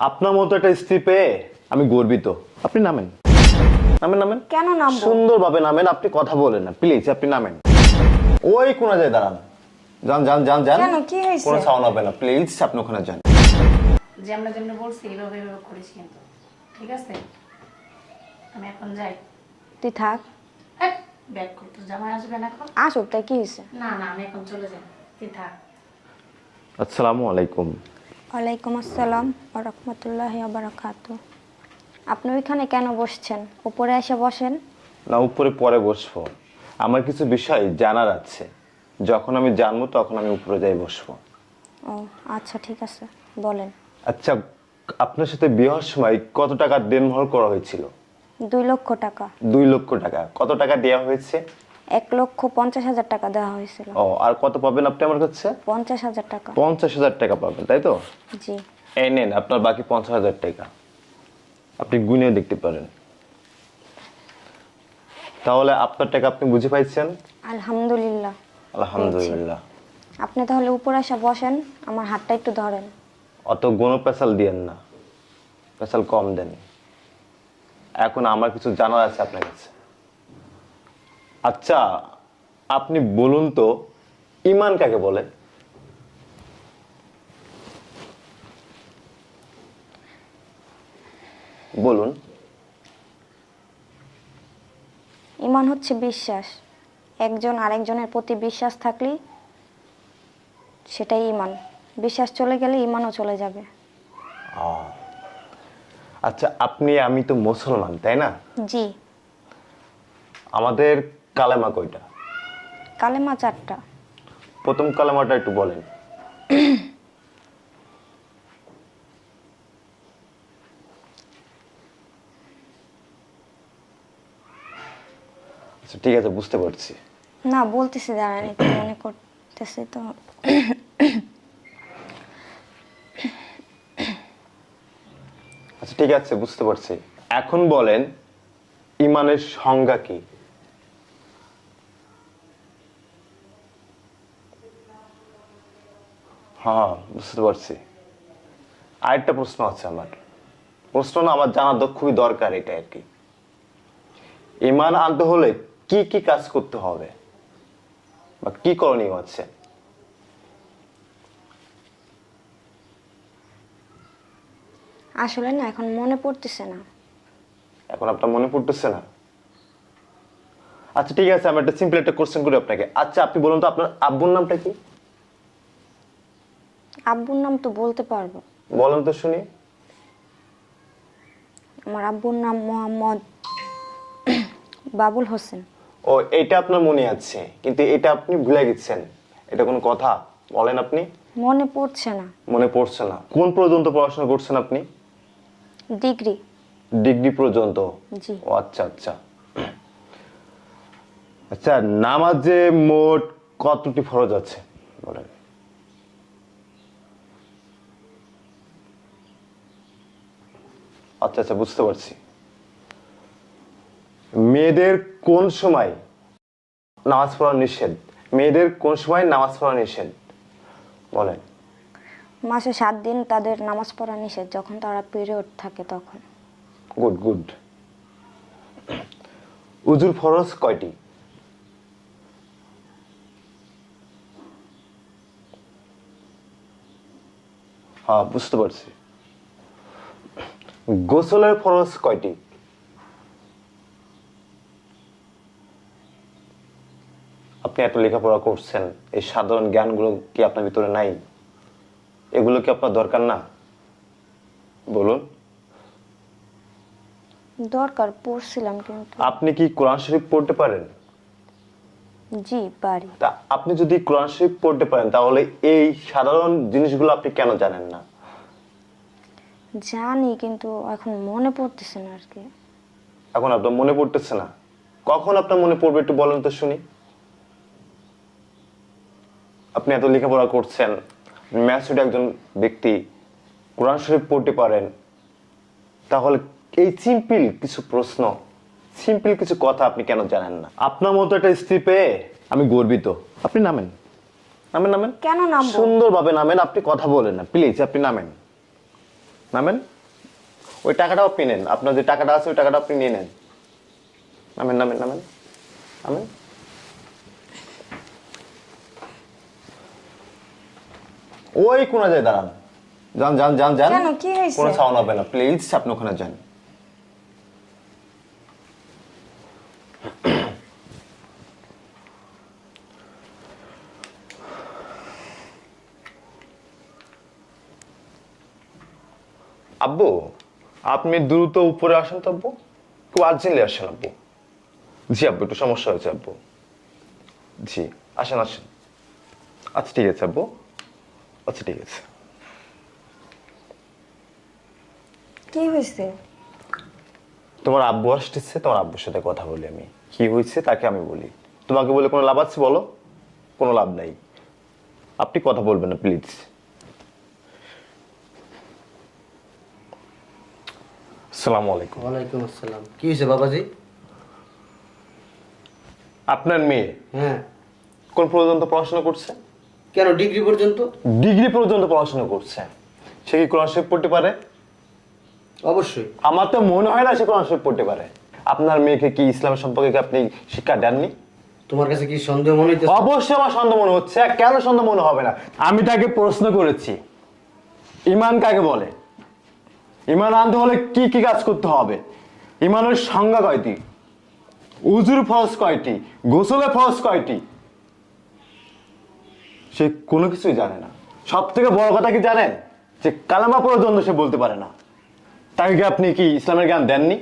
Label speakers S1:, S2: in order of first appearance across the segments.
S1: আপনার মতো একটা স্ত্রী পেয়ে আমি গর্বিত। আপনি নামেন, নামেন, নামেন।
S2: কেন নামবো?
S1: সুন্দরভাবে নামেন, আপনি কথা বলেন না প্লিজ, আপনি নামেন। ওই কোনা যায় দাঁড়ান, যান যান যান যান।
S2: কেন, কি হয়েছে?
S1: কোনো সাউন্ড হবে না প্লিজ, আপনি ওখানে যান।
S3: যেমন যেমন বলছি এইভাবে এইভাবে করিস কিন্তু, ঠিক আছে? আমি এখন যাই।
S2: তুই থাক।
S3: ব্যাগ করতে জামাই আসবে না এখন?
S2: আসুক, তাই কি হয়েছে?
S3: না না, আমি এখন চলে যাই, তুই থাক।
S1: আসসালামু আলাইকুম।
S2: ওয়ালাইকুম আসসালাম ওয়া রাহমাতুল্লাহি ওয়া বারাকাতুহু। আপনি ওইখানে কেন বসছেন? উপরে এসে বসেন।
S1: না, উপরে পরে বসবো, আমার কিছু বিষয় জানার আছে। যখন আমি জানবো তখন আমি উপরে যাই বসবো।
S2: ও আচ্ছা, ঠিক আছে, বলেন।
S1: আচ্ছা, আপনার সাথে বিয়ে হওয়ার সময় কত টাকা দেনমোহর করা হয়েছিল?
S2: 2 লক্ষ টাকা।
S1: 2 লক্ষ টাকা। কত টাকা দেওয়া হয়েছে?
S2: 1,50,000 টাকা দেওয়া হয়েছিল।
S1: ও, আর কত পাবেন আপনি আমার কাছে?
S2: 50,000 টাকা।
S1: 50,000 টাকা পাবেন, তাই তো?
S2: জি।
S1: এই নেন আপনার বাকি 50,000 টাকা, আপনি গুনে দেখতে পারেন। তাহলে আপনার টাকা আপনি বুঝে পাইছেন?
S2: আলহামদুলিল্লাহ।
S1: আলহামদুলিল্লাহ।
S2: আপনি তাহলে উপরে এসে বসেন, আমার হাতটা একটু ধরেন।
S1: অত গণ পেশাল দিয়েন না, পেশাল কম দেন। এখন আমার কিছু জানার আছে আপনার কাছে। আচ্ছা, আপনি বলুন তো, ঈমান কাকে বলে? বলুন।
S2: ঈমান হচ্ছে বিশ্বাস। একজন আরেকজনের প্রতি বিশ্বাস থাকলেই সেটাই ঈমান। বিশ্বাস চলে গেলে ঈমানও চলে যাবে।
S1: আচ্ছা, আমি তো মুসলমান, তাই না?
S2: জি।
S1: আমাদের কালেমা কয়টা?
S2: কালেমা 4টা।
S1: প্রথম কালেমাটা একটু বলেন। আচ্ছা, ঠিক আছে, বুঝতে পারছি।
S2: না, বলতেছি, দাঁড়ান, একটু মনে করতেছি তো।
S1: আচ্ছা, ঠিক আছে, বুঝতে পারছি। এখন বলেন, ঈমানের সংজ্ঞা কি? হ্যাঁ, বুঝতে পারছি। আরেকটা প্রশ্ন আছে আমার। প্রশ্ন না, আমার জানা তো খুবই দরকার এটা আর কি। ঈমান আনতে হলে কি কি কাজ করতে হবে বা কি করণীয় আছে?
S2: আসলে না, এখন মনে পড়তেছে না।
S1: এখন আপনার মনে পড়তেছে না? আচ্ছা, ঠিক আছে, আমি একটা সিম্পল একটা কোশ্চেন করি আপনাকে। আচ্ছা, আপনি বলুন তো, আপনার আব্বুর নামটা কি?
S2: আব্বুর নাম তো বলতে পারবো।
S1: বলেন তো শুনি।
S2: আমার আব্বুর নাম মোহাম্মদ বাবুল হোসেন।
S1: ও, এটা আপনার মনে আছে, কিন্তু এটা আপনি ভুলে গেছেন। এটা কোনো কথা? বলেন আপনি।
S2: মনে পড়ছে না।
S1: মনে পড়ছে না? কোন পর্যন্ত পড়াশোনা করছেন আপনি?
S2: ডিগ্রি।
S1: ডিগ্রি পর্যন্ত?
S2: জি।
S1: ও আচ্ছা আচ্ছা। আচ্ছা, নামাজে মোট কতটি ফরজ আছে বলেন? আচ্ছা আচ্ছা, বুঝতে পারছি। মেয়েদের কোন সময় নামাজ পড়া নিষেধ? মেয়েদের কোন সময় নামাজ পড়া নিষেধ বলেন?
S2: মাসে 7 দিন তাদের নামাজ পড়া নিষেধ, যখন তারা পিরিয়ড থাকে তখন।
S1: Good good. উজুর ফরজ কয়টি? হ্যাঁ, বুঝতে পারছি। গোসলের ফরজ কয়টি? আপনি এত লেখাপড়া করছেন, এই সাধারণ জ্ঞানগুলো কি আপনার ভিতরে নাই? এগুলো কি আপনার দরকার না? বলুন।
S2: দরকার পড়ছিলাম কিন্তু।
S1: আপনি কি কোরআন শরীফ পড়তে পারেন?
S2: জি, পারি।
S1: তা আপনি যদি কোরআন শরীফ পড়তে পারেন, তাহলে এই সাধারণ জিনিসগুলো আপনি কেন জানেন না?
S2: জানি, কিন্তু এখন মনে পড়তেছে না আর কি।
S1: এখন আপনার মনে পড়তেছে না? কখন আপনার মনে পড়বে একটু বলেন তো শুনি। আপনি এত লেখাপড়া করছেন, ম্যাচুড একজন ব্যক্তি, কোরআন শরীফ পড়তে পারেন, তাহলে এই সিম্পল কিছু প্রশ্ন, সিম্পল কিছু কথা আপনি কেন জানেন না? আপনার মতো একটা স্ত্রী পেয়ে আমি গর্বিত। আপনি নামেন, নামেন, নামেন।
S2: কেন নামবো?
S1: সুন্দরভাবে নামেন, আপনি কথা বলেন না প্লিজ, আপনি নামেন। নামেন। ওই টাকাটাও আপনি নেন, আপনার যে টাকাটা আছে ওই টাকাটা আপনি নিয়ে নেন। নামেন নামেন নামেন নামেন। ওই কোনা যায় দাঁড়ান, যান যান যান যান।
S2: কেন, কি হয়েছে?
S1: কোনো সাউন্ড হবে না, প্লিজ আপনি ওখানে যান। আব্বু আপনি দ্রুত উপরে আসেন তো আব্বু, খুব আর্জেন্টলি আসেন আব্বু। জি আব্বু একটু সমস্যা হয়েছে আব্বু। জি আসেন আসেন। আচ্ছা ঠিক আছে আব্বু, আচ্ছা ঠিক আছে।
S2: কি হয়েছে?
S1: তোমার আব্বু আসতেছে, তোমার আব্বুর সাথে কথা বলি আমি, কি হয়েছে তাকে আমি বলি। তোমাকে বলে কোনো লাভ আছে বলো? কোনো লাভ নাই, আপনি কথা বলবেন না প্লিজ। আসসালামু আলাইকুম।
S4: ওয়ালাইকুম আসসালাম। কি হয়েছে বাবাজি?
S1: আপনার মেয়ে
S4: হ্যাঁ,
S1: কোন পর্যন্ত পড়াশোনা করছে?
S4: কেন ডিগ্রি পর্যন্ত?
S1: ডিগ্রি পর্যন্ত পড়াশোনা করছে। সে কি কোরআন শরীফ পড়তে পারে?
S4: অবশ্যই।
S1: আমার তো মনে হয় না সে কোরআন শরীফ পড়তে পারে। আপনার মেয়েকে কি ইসলাম সম্পর্কে কি আপনি শিক্ষা দেননি?
S4: তোমার কাছে কি সন্দেহ মনে হইতেছে?
S1: অবশ্যই আমার সন্দেহ মনে হচ্ছে। কেন সন্দেহ মনে হবে না? আমি তাকে প্রশ্ন করেছি ইমান কাকে বলে, ইমান আনতে হলে কি কি কাজ করতে হবে, ইমানের সংজ্ঞা কয়টি, উজুর ফরজ কয়টি, গোসলের ফরজ কয়টি, সে কোনো কিছুই জানে না। সব থেকে বড় কথা কি জানেন? যে কালামা পর্যন্ত সে বলতে পারে না। তাকে কি আপনি কি ইসলামের জ্ঞান দেননি?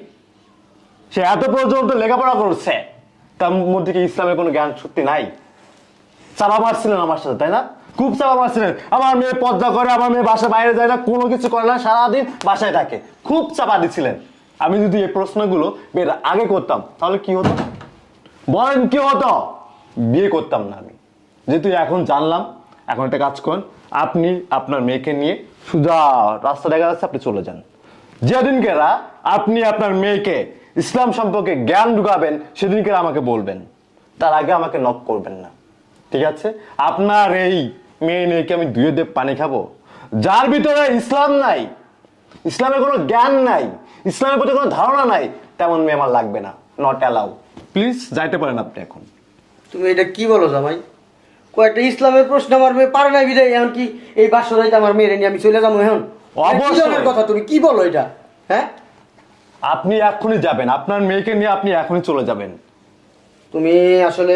S1: সে এত পর্যন্ত লেখাপড়া করছে, তার মধ্যে কি ইসলামের কোনো জ্ঞান সত্যি নাই? চাপা মারছিলেন আমার সাথে, তাই না? খুব চাপা মারছিলেন। আমার মেয়ে পর্দা করে, আমার মেয়ে বাসায় বাইরে যায় না, কোনো কিছু করে না, সারাদিন বাসায় থাকে, খুব চাপা দিচ্ছিলেন। আমি যদি এই প্রশ্নগুলো বের আগে করতাম তাহলে কি হতো বলেন? কি হতো? বিয়ে করতাম না আমি। যেহেতু এখন জানলাম, এখন একটা কাজ করেন, আপনি আপনার মেয়েকে নিয়ে সোজা রাস্তা দেখা যাচ্ছে, আপনি চলে যান। যেদিনকে আপনি আপনার মেয়েকে ইসলাম সম্পর্কে জ্ঞান ঢুকাবেন সেদিনকে আমাকে বলবেন, তার আগে আমাকে নক করবেন না, ঠিক আছে? আপনার এই মেয়ে নিয়ে কি আমি দুয়ে দেব পানি খাবো? যার ভিতরে ইসলাম নাই, ইসলামের কোনো জ্ঞান নাই, ইসলামের প্রতি কোনো ধারণা নাই, তেমন মেয়ে আমার লাগবে না। Not allow. প্লিজ যাইতে পারেন আপনি এখন।
S4: তুমি এটা কি বলো জামাই? কয়েকটা ইসলামের প্রশ্ন আমার মেয়ে পারে না বিদায় এখন কি এই বাসরাইতে আমার মেয়েরে নিয়ে আমি চলে যাবো এখন?
S1: অবশ্যই।
S4: এটা কি ধরনের কথা তুমি কি বলো এটা? হ্যাঁ,
S1: আপনি এখনই যাবেন, আপনার মেয়েকে নিয়ে আপনি এখনই চলে যাবেন।
S4: তুমি আসলে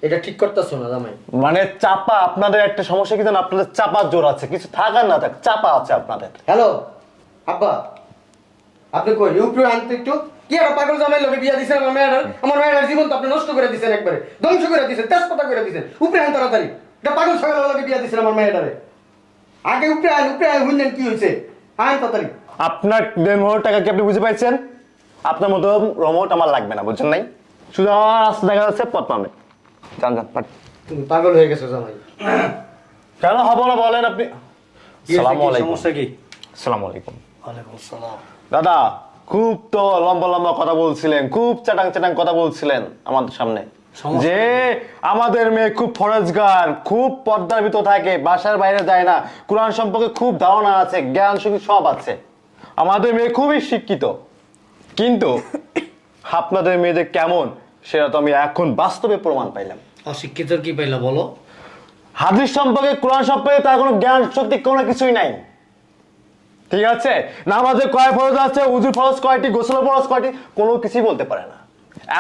S4: এটা ঠিক করতেছো না জামাই।
S1: মানে চাপা, আপনাদের একটা সমস্যা কি জানেন? আপনাদের চাপার জোর আছে, কিছু থাক আর না থাক, চাপা আছে আপনাদের।
S4: হ্যালো আব্বা, আপনি কই উপরে আনতে একটু? কি আর পাগল জামাই লোকে বিয়া দিছেন আমার মেয়ের জীবন তো আপনি নষ্ট করে দিছেন, একবারে ধ্বংস করে দিছেন, তেজপাতা করে দিছেন। উপরে আন তাড়াতাড়ি, এটা পাগল ছাগল লোকে বিয়া দিছেন আমার মেয়েটারে। আগে উপরে আন হুইলেন কি হয়েছে? আন তাড়াতাড়ি।
S1: আপনার 1.5 টাকা কি আপনি বুঝে পাইছেন? আপনার মতো রমট আমার লাগবে না, বুঝছেন নাই? শুধু আমার রাস্তা দেখা যাচ্ছে, পথ পাবে। যান যান পাঠ।
S4: তুমি পাগল হয়ে গেছো জামাই।
S1: কেন হবো না বলেন আপনি? আসসালামু আলাইকুম।
S4: সমস্যা কি?
S1: আসসালামু আলাইকুম।
S4: ওয়ালাইকুম আসসালাম।
S1: দাদা খুব তো লম্বা লম্বা কথা বলছিলেন, খুব চাটাং চাটাং কথা বলছিলেন আমাদের সামনে, যে আমাদের মেয়ে খুব ফরেজগার, খুব পর্দার ভিতর থাকে, বাসার বাইরে যায় না, কোরআন সম্পর্কে খুব ধারণা আছে, জ্ঞান শুধু সব আছে, আমাদের মেয়ে খুবই শিক্ষিত। কিন্তু আপনাদের মেয়ে যে কেমন সেটা তো আমি এখন বাস্তবে প্রমাণ পাইলাম।
S4: অশিক্ষিতর কি পাইলা বলো?
S1: হাদিস সম্পর্কে, কোরআন সম্পর্কে তার কোনো জ্ঞান শক্তি কোনো কিছুই নাই, ঠিক আছে? নামাজে কয় ফরজ আছে, উজুর ফরজ কয়টি, গোসলের ফরজ কয়টি, কোনো কিছুই বলতে পারে না।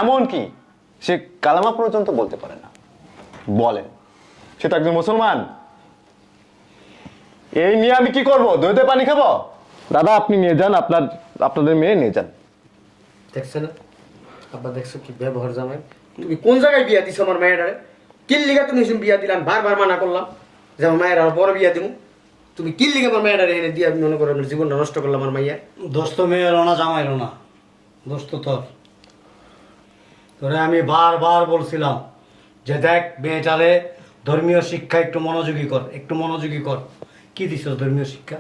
S1: এমন কি সে কালামা পর্যন্ত বলতে পারে না। বলেন, সে তো একজন মুসলমান। এই নিয়ে আমি কি করব? দইতে পানি খাবো? দাদা আপনি নিয়ে যান, আপনাদের মেয়ে নিয়ে যান।
S4: দেখছো না আব্বা, দেখছো কি ব্যবহার জামাই? তুমি কোন জায়গায় বিয়া দিছো আমার মেয়েটারে? কিল্লিগা তুমি বিয়া দিলাম, বারবার মানা করলাম যে আমার মায়ের আর বড় বিয়া দিব। তুমি কিল্লিগা আমার মেয়েটারে এনে দিয়ে মনে করো আমার জীবনটা নষ্ট করলাম আমার মাইয়া।
S5: দোস্ত মেয়েরও না জামাইরও না, দোস্ত তোরে আমি বারবার বলছিলাম যে দেখ মেয়েটারে ধর্মীয় শিক্ষা একটু মনোযোগী কর। কি দিছ ধর্মীয় শিক্ষা?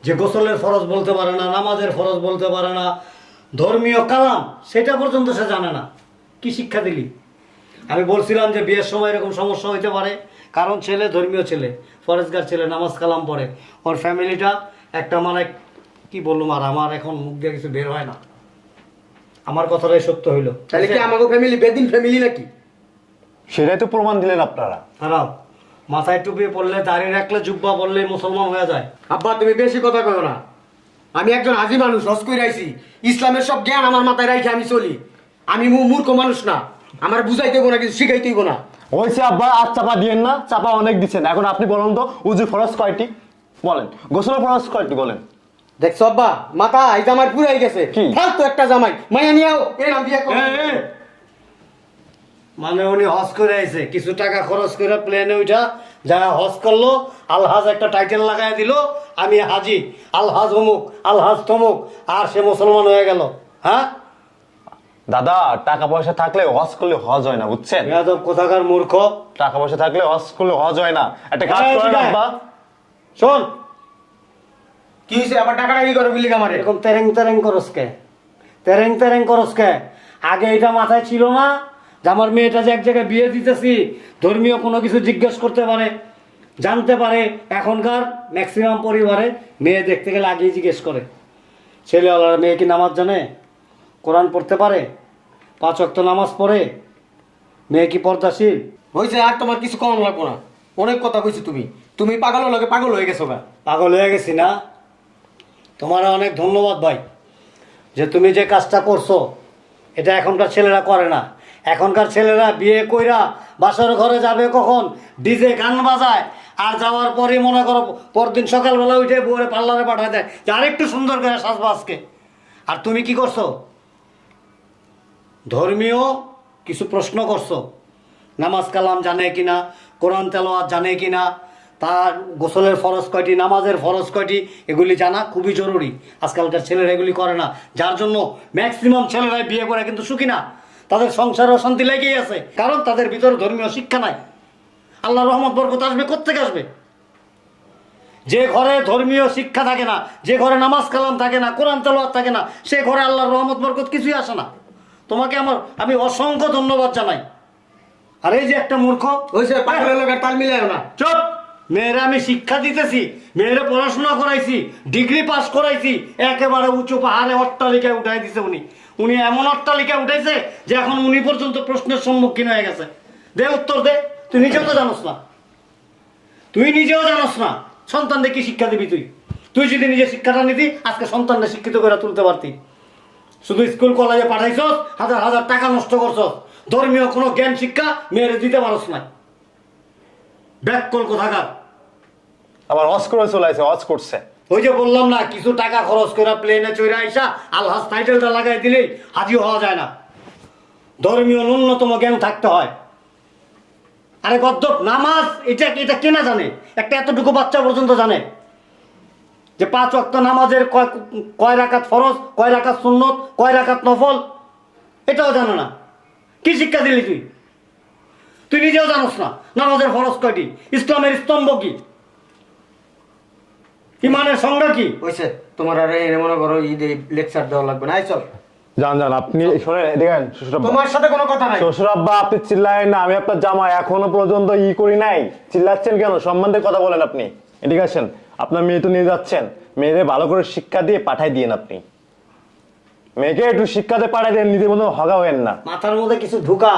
S5: যে গোসলের ফরজ বলতে পারে না, নামাজের ফরজ বলতে পারে না, ধর্মীয় কালাম সেটা পর্যন্ত সে জানে না, কি শিক্ষা দিলি? আমি বলছিলাম যে বিয়ের সময় এরকম সমস্যা হইতে পারে, কারণ ছেলে ধর্মীয় ছেলে, ফরেজগার ছেলে, নামাজ কালাম পড়ে, ওর ফ্যামিলিটা একটা মানে কি বললাম, আর আমার এখন মুখ দিয়ে কিছু বের হয় না। আমার কথাটাই সত্য হইলো।
S4: তাহলে কি আমাকে ফ্যামিলি বেদিন ফ্যামিলি নাকি?
S1: সেটাই তো প্রমাণ দিলেন আপনারা।
S5: খারাপ মাথায় টুপি পড়লে, দাড়ি রাখলে, জুব্বা পড়লে মুসলমান হয়ে যায়।
S4: আব্বা তুমি বেশি কথা কও না। আমি একজন হাজি মানুষ, হজ করে আইছি। ইসলামের সব জ্ঞান আমার মাথায় রাখে আমি চলি। আমি মূর্খ মানুষ না, আমার বুঝাইতে হইব না, কিছু শিখাইতে হইব না।
S1: ওইসে আব্বা আর চাপা দিয়েন না, চাপা অনেক দিচ্ছেন। এখন আপনি বলুন তো উজু ফরজ কয়টি বলেন, গোসল ফরজ কয়টি বলেন।
S4: দেখছো আব্বা, মাথা এই জামাই পুরাই গেছে।
S1: কি?
S4: ফালতু একটা জামাই, মাইয়া নিয়াও এর নাম বিয়ে করো।
S5: মানে উনি হজ করে আইছে, কিছু টাকা খরচ করে প্লেনে উঠা যারা হজ করলো, আলহাজ একটা টাইটেল লাগাই দিল, আমি হাজি, আলহাজ অমুক, আলহাজ তমুক, আর সে মুসলমান হয়ে গেল। হ্যাঁ
S1: দাদা, টাকা পয়সা থাকলে হজ করলে হজ হয় না, বুঝছেন?
S5: বেয়াদব কোথাকার মূর্খ।
S1: টাকা পয়সা থাকলে হজ করলে হজ হয় না। একটা কাজ
S5: এই,
S1: করেন
S5: ঠিক আছে।
S1: আব্বা,
S5: শোন,
S4: কি হয়েছে আবার টাকাটা কি করে বিলি কামারে?
S5: এরকম তেরেং তেরেং করস কে? তেরেং তেরেং করস কে? আগে এটা মাথায় ছিল না যে আমার মেয়েটা যে এক জায়গায় বিয়ে দিতেছি, ধর্মীয় কোনো কিছু জিজ্ঞেস করতে পারে, জানতে পারে। এখনকার ম্যাক্সিমাম পরিবারে মেয়ে দেখতে গেলে আগেই জিজ্ঞেস করে। ছেলেওয়ালারা মেয়ে কি নামাজ জানে, কোরআন পড়তে পারে, 5 ওয়াক্ত নামাজ পড়ে, মেয়ে কি পর্দাশীল?
S4: হয়েছে, আর তোমার কিছু কম লাগবো না। অনেক কথা কইছো তুমি। তুমি পাগল লাগে পাগল হয়ে গেছো গা।
S5: পাগল হয়ে গেছি না? তোমার অনেক ধন্যবাদ ভাই, যে তুমি যে কাজটা করছো এটা এখনকার ছেলেরা করে না। এখনকার ছেলেরা বিয়ে কইরা বাসর ঘরে যাবে কখন, ডিজে গান বাজায়, আর যাওয়ার পরে মনে করো পরদিন সকালবেলা উঠে বউরে পার্লারে পাঠায় দেয় যে আরেকটু সুন্দর করে সাজবো আজকে। আর তুমি কি করছো? ধর্মীয় কিছু প্রশ্ন করছো, নামাজ কালাম জানে কিনা, কোরআন তেলাওয়াত জানে কিনা, তার গোসলের ফরজ কয়টি, নামাজের ফরজ কয়টি, এগুলি জানা খুবই জরুরি। আজকালকার ছেলেরা এগুলি করে না, যার জন্য ম্যাক্সিমাম ছেলেরাই বিয়ে করে কিন্তু সুখী না। তাদের সংসারে অশান্তি লেগেই আছে, কারণ তাদের ভিতরে ধর্মীয় শিক্ষা নাই। আল্লাহর রহমত বরকত আসবে কোত্থেকে আসবে? যে ঘরে ধর্মীয় শিক্ষা থাকে না, যে ঘরে নামাজ কালাম থাকে না, কোরআন তেলাওয়াত থাকে না, সে ঘরে আল্লাহর রহমত বরকত কিছুই আসে না। তোমাকে আমি অসংখ্য ধন্যবাদ জানাই। আর এই যে একটা মূর্খ,
S4: হয়েছে, পাগলের লোকের তাল মিলাইও না।
S5: চুপ! মেয়েরা আমি শিক্ষা দিতেছি, মেয়েরা পড়াশোনা করাইছি, ডিগ্রি পাস করাইছি, একেবারে উঁচু পাহাড়ে অট্টালিকায় উঠাই দিছে উনি। উনি এমন অট্টালিকায় উঠাইছে যে এখন উনি পর্যন্ত প্রশ্নের সম্মুখীন হয়ে গেছে। দে উত্তর দে, তুই নিজেও তো জানোস না, তুই নিজেও জানোস না সন্তানদের কি শিক্ষা দিবি তুই। তুই যদি নিজে শিক্ষাটা নিতি, আজকে সন্তানদের শিক্ষিত করে তুলতে পারতি। শুধু স্কুল কলেজে পাঠাইছস, হাজার হাজার টাকা নষ্ট করছস, ধর্মীয় কোনো জ্ঞান শিক্ষা মেয়েরে দিতে পারস না। ব্যাককল কোথাকার।
S1: আবার হজ করে চলে আসে, হজ করছে।
S5: ওই যে বললাম না, কিছু টাকা খরচ করে প্লেনে চড়ে আইসা আলহাজ টাইটেলটা লাগাই দিলেই হাজি হওয়া যায় না। ধর্মীয় ন্যূনতম জ্ঞান থাকতে হয়। আরে গদ্দপ, নামাজ এটা এটা কে না জানে? একটা এতটুকু বাচ্চা পর্যন্ত জানে যে 5 ওয়াক্ত নামাজের কয় রাকাত ফরজ, কয় রাকাত সুন্নত, কয় রাকাত নফল, এটাও জানে না। কি শিক্ষা দিলি তুই? তুই নিজেও জানোস না নামাজের ফরজ কয়টি, ইসলামের স্তম্ভ কি, ইমানের সংজ্ঞা কি।
S4: হয়েছে, তোমার আর এই মনে করো ঈদে লেকচার দেওয়া লাগবে না। আই চল,
S1: যান যান, আপনি শোনেন, দেখেন শ্বশুর আব্বা,
S4: তোমার সাথে কোনো কথা নাই।
S1: শ্বশুর আব্বা আপনি চিল্লায়েন না। আমি আপনার জামাই, এখনো পর্যন্ত করি নাই, চিল্লাচ্ছেন কেন? সম্মান দিয়ে কথা বলেন আপনি। এদিকে আসেন, আপনার মেয়ে তো নিয়ে যাচ্ছেন, মেয়েরে ভালো করে শিক্ষা দিয়ে পাঠাই দিয়েন। আপনি মেয়েকে একটু শিক্ষা দিয়ে পাঠাই দেন, নিজের মতো হগা হয়েন না।
S5: মাথার মধ্যে কিছু ঢুকা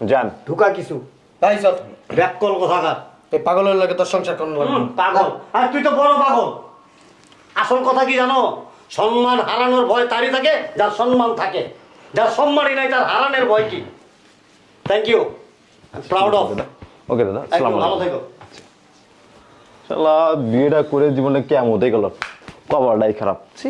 S1: যান।
S5: ঢুকা কিছু
S4: তাই চল,
S5: ব্যাককল কোথাকার।
S4: এই পাগলের লাগে তোর সংসার করানো লাগবে।
S5: পাগল, আর তুই তো বড় পাগল। আসল কথা কি জানো? সম্মান হারানোর ভয় তারই থাকে যার সম্মান থাকে, যার সম্মানই নাই তার হারানোর ভয় কি। Thank you, proud of.
S1: Okay দাদা, আসসালামু
S5: ভালো
S1: আলাইকুম।
S5: থেকো।
S1: শালা বিয়েটা করে জীবনে কেমন হতে গেল, কপালটাই খারাপ। ছি।